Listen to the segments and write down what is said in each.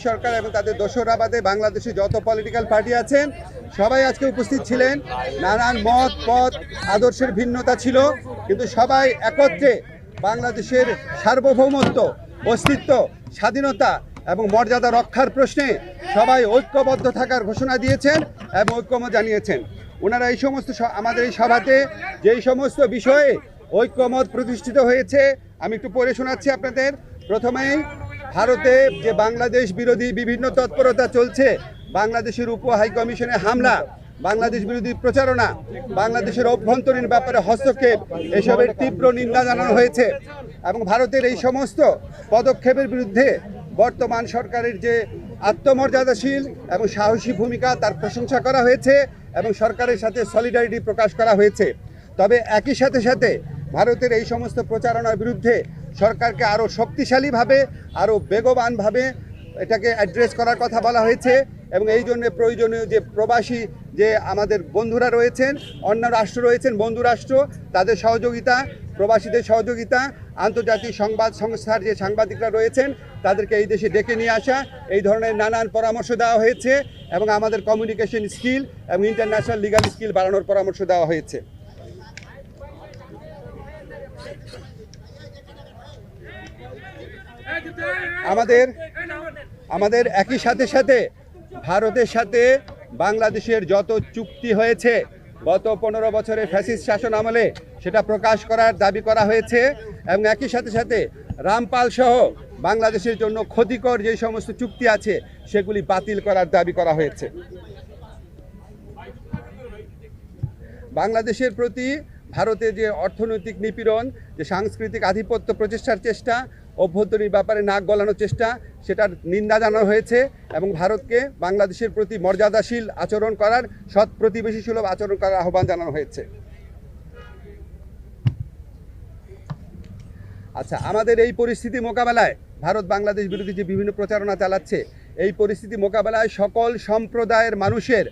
সরকার এবং তাদের দোসররা বাদে বাংলাদেশে যত পলিটিক্যাল পার্টি আছেন সবাই আজকে উপস্থিত ছিলেন। নানান মত পথ আদর্শের ভিন্নতা ছিল, কিন্তু সবাই একত্রে বাংলাদেশের সার্বভৌমত্ব, অস্তিত্ব, স্বাধীনতা এবং মর্যাদা রক্ষার প্রশ্নে সবাই ঐক্যবদ্ধ থাকার ঘোষণা দিয়েছেন এবং ঐক্যমত জানিয়েছেন। ওনারা এই সমস্ত আমাদের এই সভাতে যেই সমস্ত বিষয়ে ঐক্যমত প্রতিষ্ঠিত হয়েছে আমি একটু পড়ে শোনাচ্ছি আপনাদের। প্রথমেই ভারতে যে বাংলাদেশ বিরোধী বিভিন্ন তৎপরতা চলছে, বাংলাদেশের উপ হাইকমিশনে হামলা, বাংলাদেশ বিরোধী প্রচারণা, বাংলাদেশের অভ্যন্তরীণ ব্যাপারে হস্তক্ষেপ, এসবের তীব্র নিন্দা জানানো হয়েছে এবং ভারতের এই সমস্ত পদক্ষেপের বিরুদ্ধে বর্তমান সরকারের যে আত্মমর্যাদাশীল এবং সাহসী ভূমিকা তার প্রশংসা করা হয়েছে এবং সরকারের সাথে সলিডারিটি প্রকাশ করা হয়েছে। তবে একই সাথে সাথে ভারতের এই সমস্ত প্রচারণার বিরুদ্ধে সরকারকে আরও শক্তিশালীভাবে, আরও বেগবানভাবে এটাকে অ্যাড্রেস করার কথা বলা হয়েছে এবং এই জন্য প্রয়োজনীয় যে প্রবাসী যে আমাদের বন্ধুরা রয়েছেন, অন্য রাষ্ট্র রয়েছেন, বন্ধু রাষ্ট্র, তাদের সহযোগিতা, প্রবাসীদের সহযোগিতা, আন্তর্জাতিক সংবাদ সংস্থার যে সাংবাদিকরা রয়েছেন তাদেরকে এই দেশে ডেকে নিয়ে আসা, এই ধরনের নানান পরামর্শ দেওয়া হয়েছে এবং আমাদের কমিউনিকেশন স্কিল এবং ইন্টারন্যাশনাল লিগাল স্কিল বাড়ানোর পরামর্শ দেওয়া হয়েছে। আমাদের একই সাথে সাথে ভারতের সাথে বাংলাদেশের যত চুক্তি হয়েছে গত 15 বছরের ফ্যাসিস্ট শাসন আমলে সেটা প্রকাশ করার দাবি করা হয়েছে এবং একই সাথে সাথে রামপাল সহ বাংলাদেশের জন্য ক্ষতিকর যে সমস্ত চুক্তি আছে সেগুলি বাতিল করার দাবি করা হয়েছে। বাংলাদেশের প্রতি ভারতের যে অর্থনৈতিক নিপীড়ন, যে সাংস্কৃতিক আধিপত্য প্রচেষ্টার চেষ্টা, অভ্যন্তরীণ ব্যাপারে নাক গলানোর চেষ্টা, সেটার নিন্দা জানানো হয়েছে এবং ভারতকে বাংলাদেশের প্রতি মর্যাদাশীল আচরণ করার, সৎ প্রতিবেশী সুলভ আচরণ করার আহ্বান জানানো হয়েছে। আচ্ছা, আমাদের এই পরিস্থিতি মোকাবেলায় ভারত বাংলাদেশ বিরোধী যে বিভিন্ন প্রচারণা চালাচ্ছে, এই পরিস্থিতি মোকাবেলায় সকল সম্প্রদায়ের মানুষের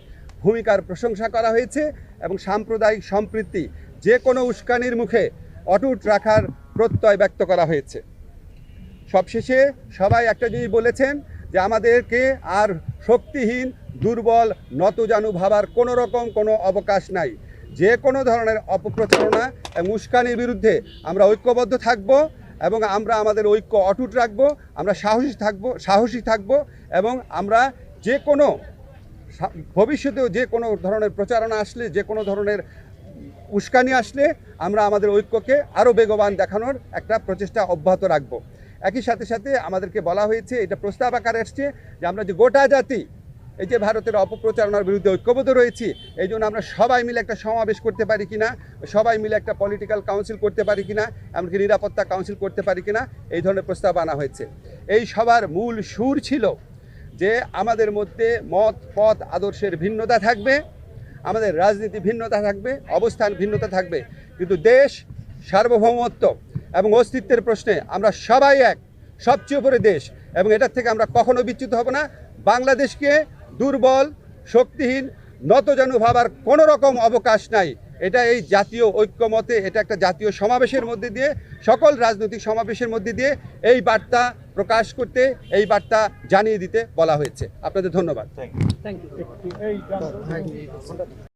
ভূমিকার প্রশংসা করা হয়েছে এবং সাম্প্রদায়িক সম্প্রীতি যে কোনো উস্কানির মুখে অটুট রাখার প্রত্যয় ব্যক্ত করা হয়েছে। সবশেষে সবাই একটা জিনিস বলেছেন যে আমাদেরকে আর শক্তিহীন, দুর্বল, নতজানু ভাবার কোনো রকম কোনো অবকাশ নাই। যে কোনো ধরনের অপপ্রচারণা এবং উস্কানির বিরুদ্ধে আমরা ঐক্যবদ্ধ থাকব এবং আমরা আমাদের ঐক্য অটুট রাখব, আমরা সাহসী থাকব এবং আমরা যে কোনো ভবিষ্যতেও যে কোনো ধরনের প্রচারণা আসলে, যে কোনো ধরনের উস্কানি আসলে আমরা আমাদের ঐক্যকে আরও বেগবান দেখানোর একটা প্রচেষ্টা অব্যাহত রাখব। একই সাথে সাথে আমাদেরকে বলা হয়েছে, এটা প্রস্তাব আকারে আসছে যে আমরা যে গোটা জাতি এই যে ভারতের অপপ্রচারণার বিরুদ্ধে ঐক্যবদ্ধ রয়েছি, এই জন্য আমরা সবাই মিলে একটা সমাবেশ করতে পারি কিনা, সবাই মিলে একটা পলিটিক্যাল কাউন্সিল করতে পারি কিনা, এমনকি নিরাপত্তা কাউন্সিল করতে পারি কিনা, এই ধরনের প্রস্তাব আনা হয়েছে। এই সবার মূল সুর ছিল যে আমাদের মধ্যে মত পথ আদর্শের ভিন্নতা থাকবে, আমাদের রাজনীতি ভিন্নতা থাকবে, অবস্থান ভিন্নতা থাকবে, কিন্তু দেশ সার্বভৌমত্ব এবং অস্তিত্বের প্রশ্নে আমরা সবাই এক, সবচেয়ে উপরে দেশ এবং এটার থেকে আমরা কখনো বিচ্যুত হব না। বাংলাদেশকে দুর্বল, শক্তিহীন, নতজানু ভাবার কোনো রকম অবকাশ নাই। এটা এই জাতীয় ঐক্যমতে, এটা একটা জাতীয় সমাবেশের মধ্যে দিয়ে, সকল রাজনৈতিক সমাবেশের মধ্যে দিয়ে এই বার্তা প্রকাশ করতে, এই বার্তা জানিয়ে দিতে বলা হয়েছে। আপনাদের ধন্যবাদ। Thank you.